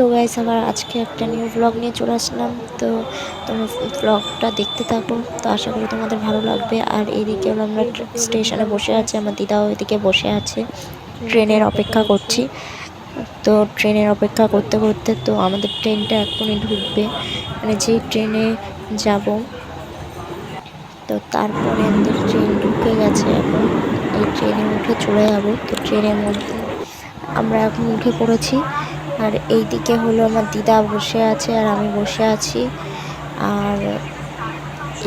তো গাইস আবার আজকে একটা নিউ ব্লগ নিয়ে চলে আসলাম। তো তোমরা ব্লগটা দেখতে থাকো, তো আশা করি তোমাদের ভালো লাগবে। আর এইদিকে হলো আমরা স্টেশনে বসে আছি, আমার দিদাও এদিকে বসে আছে, ট্রেনের অপেক্ষা করছি। তো ট্রেনের অপেক্ষা করতে করতে তো আমাদের ট্রেনটা এখনই ঢুকবে, মানে যেই ট্রেনে যাব তো তারপরে আমাদের ট্রেন ঢুকে গেছে। এখন এই ট্রেনে উঠে চলে যাব। তো ট্রেনের মধ্যে আমরা এখন উঠে পড়েছি। আর এই দিকে হলো আমার দিদা বসে আছে আর আমি বসে আছি। আর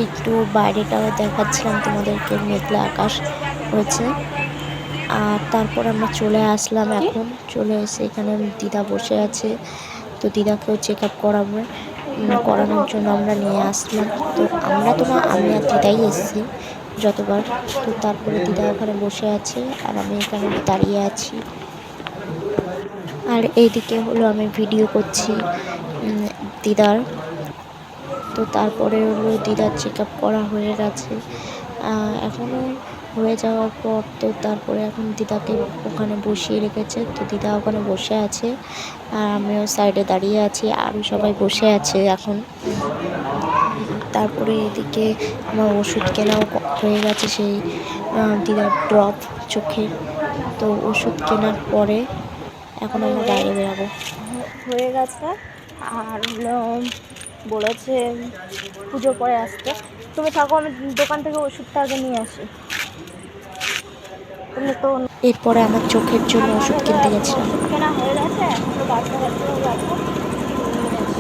একটু বাইরেটাও দেখাচ্ছিলাম তোমাদেরকে, মেঘলা আকাশ হয়েছে। আর তারপর আমরা চলে আসলাম, এখন চলে এসে এখানে দিদা বসে আছে। তো দিদাকেও চেক আপ করানোর জন্য আমরা নিয়ে আসলাম। তো আমরা তো না, আমি আর দিদাই এসেছি যতবার। তো তারপরে দিদা ওখানে বসে আছে আর আমি এখানে দাঁড়িয়ে আছি। আর এইদিকে হলো আমি ভিডিও করছি দিদার। তো তারপরে হলো দিদার চেক আপ করা হয়ে গেছে, এখনও হয়ে যাওয়ার পর তো তারপরে এখন দিদাকে ওখানে বসিয়ে রেখেছে। তো দিদা ওখানে বসে আছে আর আমিও সাইডে দাঁড়িয়ে আছি, আরও সবাই বসে আছে এখন। তারপরে এদিকে আমার ওষুধ কেনাও হয়ে গেছে, সেই দিদার ড্রপ চোখের। তো ওষুধ কেনার পরে এখন আমরা বাইরে বেরাবো। হয়ে গেছে। আর হলো বলেছে পুজোর পরে আসতে। তুমি থাকো, আমি দোকান থেকে ওষুধটা আগে নিয়ে আসি। তুমি তো এরপরে আমার চোখের জন্য ওষুধ কিনতে গেছিলাম। ওষুধ কেনা হয়ে গেছে, এখন তো বাচ্চা বাচ্চাও গেছে।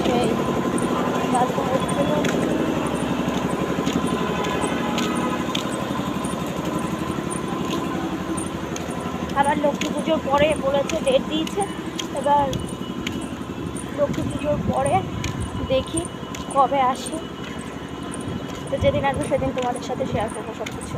সেই বাচ্চা হচ্ছিল। আবার লক্ষ্মী পুজোর পরে বলেছে, ডেট দিয়েছে। এবার লক্ষ্মী পুজোর পরে দেখি কবে আসি। তো যেদিন আসবে সেদিন তোমাদের সাথে শেয়ার করবো সব কিছু।